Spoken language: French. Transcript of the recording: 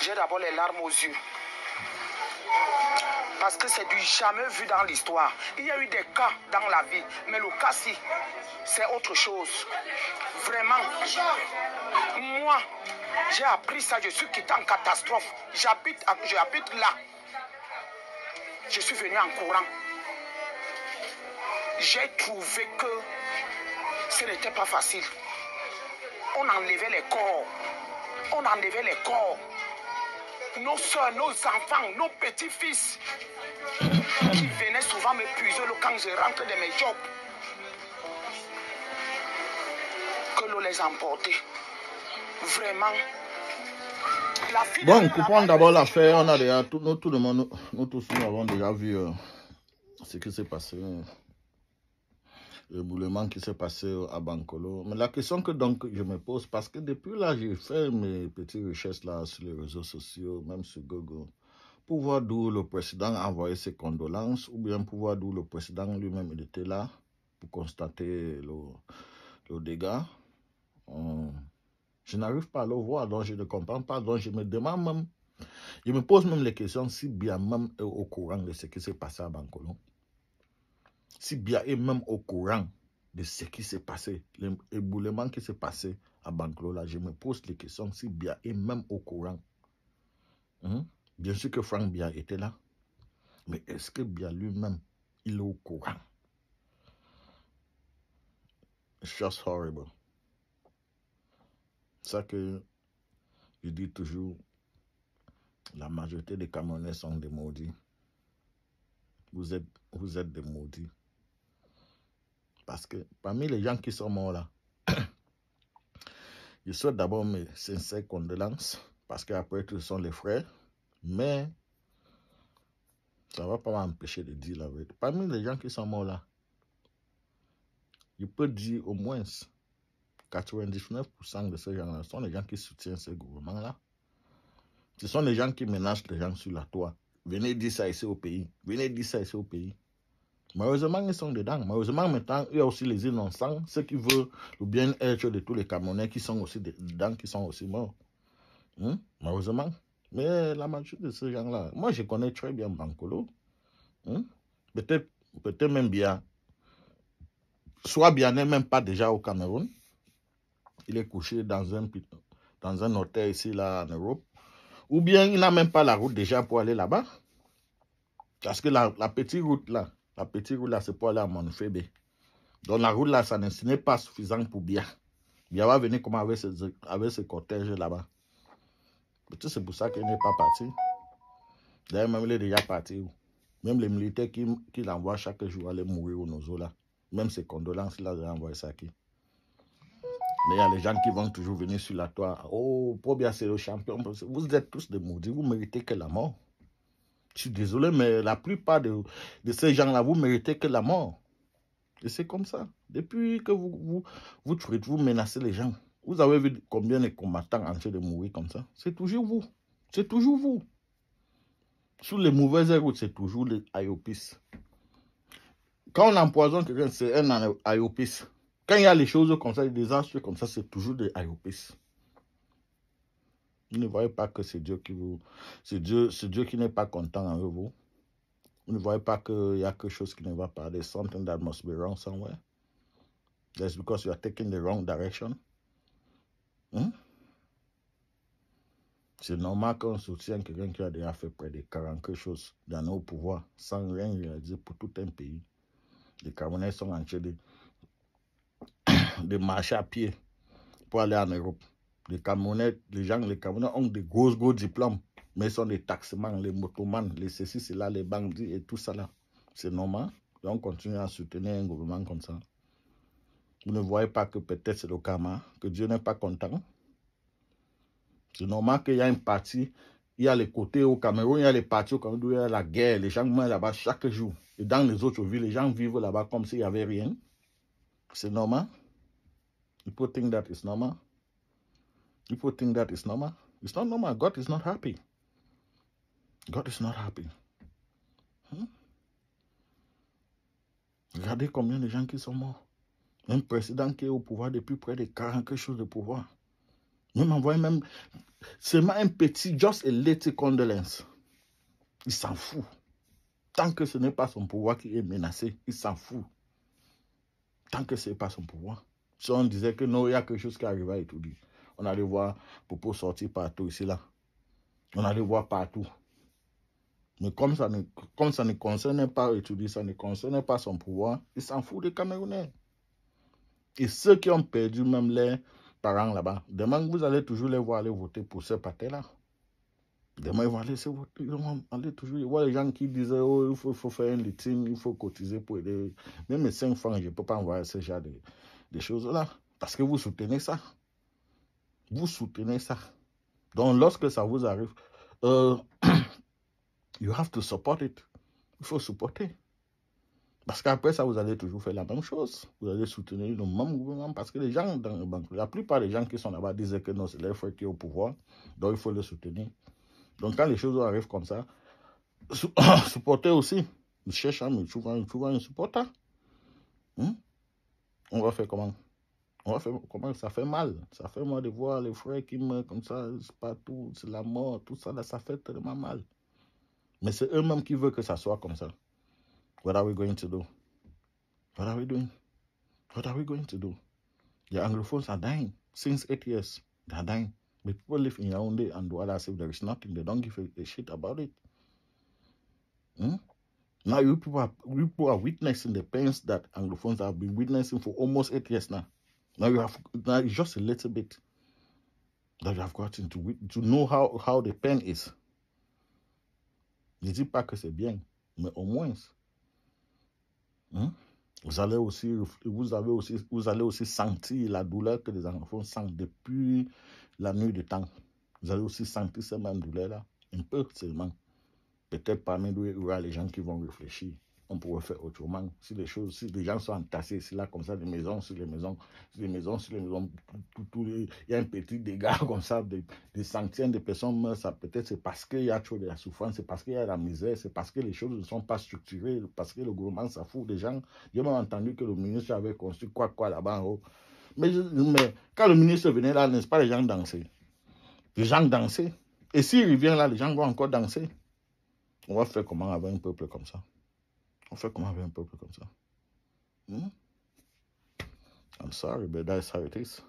j'ai d'abord les larmes aux yeux. Parce que c'est du jamais vu dans l'histoire. Il y a eu des cas dans la vie, mais le cas-ci, c'est autre chose. Vraiment, moi, j'ai appris ça, je suis quitté en catastrophe. J'habite là. Je suis venu en courant. J'ai trouvé que ce n'était pas facile. On enlevait les corps. On enlevait les corps. Nos soeurs, nos enfants, nos petits-fils qui venaient souvent me puiser quand je rentre de mes jobs. Que l'eau les emportait. Vraiment. Bon, coupons d'abord l'affaire. On a déjà, tout le monde, nous tous, nous avons déjà vu ce qui s'est passé. Le boulement qui s'est passé à Bankolo. Mais la question que donc je me pose, parce que depuis là, j'ai fait mes petites recherches là sur les réseaux sociaux, même sur Google, pour voir d'où le président a envoyé ses condoléances, ou bien pour voir d'où le président lui-même il était là, pour constater le dégât. Je n'arrive pas à le voir, donc je ne comprends pas, donc je me demande même, je me pose même les questions si bien même est au courant de ce qui s'est passé à Bankolo. Si bien est même au courant de ce qui s'est passé, l'éboulement qui s'est passé à Bankolo, là, je me pose les questions si bien est même au courant. Bien sûr que Frank Biya était là, mais est-ce que Biya lui-même, il est au courant? It's just horrible. C'est ça que je dis toujours, la majorité des Camerounais sont des maudits. Vous êtes des maudits. Parce que parmi les gens qui sont morts là, je souhaite d'abord mes sincères condoléances, parce qu'après tout, ce sont les frères, mais ça ne va pas m'empêcher de dire la vérité. Parmi les gens qui sont morts là, je peux dire au moins 99% de ces gens-là sont les gens qui soutiennent ce gouvernement-là. Ce sont les gens qui menacent les gens sur la toit. Venez dire ça ici au pays. Venez dire ça ici au pays. Malheureusement, ils sont dedans. Malheureusement, maintenant, il y a aussi les innocents, ceux qui veulent le bien-être de tous les Camerounais qui sont aussi dedans, qui sont aussi morts. Malheureusement. Mais la majorité de ces gens-là, moi, je connais très bien Bankolo. Peut-être même bien. Soit bien n'est même pas déjà au Cameroun. Il est couché dans un hôtel ici, là, en Europe. Ou bien il n'a même pas la route déjà pour aller là-bas. Parce que la petite route là, c'est pour aller à Monfebe. Donc la route là, ce n'est pas suffisant pour Biya. Biya va venir comment avec ce cortège là-bas. Peut-être c'est pour ça qu'il n'est pas parti. D'ailleurs, même il est déjà parti. Même les militaires qui l'envoient chaque jour aller mourir au Nozo là. Même ses condoléances, il a déjà envoyé ça qui. Mais il y a les gens qui vont toujours venir sur la toile. Oh, Biya c'est le champion. Vous êtes tous des maudits, vous méritez que la mort. Je suis désolé, mais la plupart de ces gens-là, vous méritez que la mort. Et c'est comme ça. Depuis que vous menacez les gens, vous avez vu combien de combattants en train de mourir comme ça? C'est toujours vous. C'est toujours vous. Sur les mauvaises routes, c'est toujours les IOPs. Quand on empoisonne quelqu'un, c'est un IOPs. Quand il y a les choses comme ça, les désastres comme ça, c'est toujours des IOPs. Vous ne voyez pas que c'est Dieu qui vous... C'est Dieu qui n'est pas content avec vous. Vous ne voyez pas qu'il y a quelque chose qui ne va pas. There's something that must be wrong somewhere. That's because you are taking the wrong direction. C'est normal qu'on soutienne quelqu'un qui a déjà fait près de 40 quelque chose dans nos pouvoirs, sans rien réaliser pour tout un pays. Les Camerounais sont en train de marcher à pied pour aller en Europe. Les Camerounais ont des gros diplômes, mais ils sont des taximans, les motomans, les ceci, cela, les bandits et tout ça là. C'est normal. Et on continue à soutenir un gouvernement comme ça. Vous ne voyez pas que peut-être c'est le karma, que Dieu n'est pas content. C'est normal qu'il y a une partie, il y a les côtés au Cameroun, il y a les parties au Cameroun où il y a la guerre, les gens meurent là-bas chaque jour. Et dans les autres villes, les gens vivent là-bas comme s'il n'y avait rien. C'est normal. People think that is normal. People think that is normal. It's not normal. God is not happy. God is not happy. Regardez combien de gens qui sont morts. Un président qui est au pouvoir depuis près de 40 quelque chose de pouvoir. Même envoyer même seulement un petit, just a little condolence. Il s'en fout. Tant que ce n'est pas son pouvoir qui est menacé, il s'en fout. Tant que ce n'est pas son pouvoir. Si on disait que non, il y a quelque chose qui arrive à étudier, on allait voir Popo sortir partout ici, là. On allait voir partout. Mais comme ça ne concernait pas étudier, ça ne concernait pas son pouvoir, il s'en fout des Camerounais. Et ceux qui ont perdu même les parents là-bas, demain vous allez toujours les voir aller voter pour ce parti-là. Demain ils vont aller se voter, ils vont aller toujours voir les gens qui disaient oh, il faut faire un litige, il faut cotiser pour aider. Même mes 5 francs, je ne peux pas envoyer ce genre de choses-là. Parce que vous soutenez ça. Vous soutenez ça. Donc lorsque ça vous arrive, you have to support it. Il faut supporter. Parce qu'après ça, vous allez toujours faire la même chose. Vous allez soutenir le même gouvernement parce que les gens dans le banque, la plupart des gens qui sont là-bas disaient que non, c'est leur frère qui est au pouvoir. Donc, il faut le soutenir. Donc, quand les choses arrivent comme ça, supporter aussi. Ils cherchent à me trouver un supporter. On va faire comment? On va faire comment? Ça fait mal. Ça fait mal de voir les frères qui meurent comme ça, c'est partout, c'est la mort, tout ça, là, ça fait tellement mal. Mais c'est eux-mêmes qui veulent que ça soit comme ça. What are we going to do? What are we doing? What are we going to do? The Anglophones are dying. Since 8 years, they are dying. But people live in Yaoundé and Douala as if there is nothing. They don't give a shit about it. Now you people are witnessing the pains that Anglophones have been witnessing for almost 8 years now. Now it's just a little bit that you have gotten to know how the pain is. Je ne dis pas que c'est bien, mais au moins. Vous allez aussi sentir la douleur que les enfants sentent depuis la nuit du temps. Vous allez aussi sentir cette même douleur-là, un peu seulement. Peut-être parmi nous, il y aura les gens qui vont réfléchir. On pourrait faire autrement. Si les gens sont entassés ici, là, comme ça, des maisons sur les maisons, il y a un petit dégât comme ça, des centaines de personnes meurent, ça peut-être c'est parce qu'il y a trop de la souffrance, c'est parce qu'il y a la misère, c'est parce que les choses ne sont pas structurées, parce que le gouvernement s'en fout des gens. J'ai même entendu que le ministre avait construit quoi là-bas en haut. Mais quand le ministre venait là, n'est-ce pas, les gens dansaient. Les gens dansaient. Et s'il revient là, les gens vont encore danser. On va faire comment avec un peuple comme ça? On fait comment avec un peuple comme ça? I'm sorry, but that's how it is.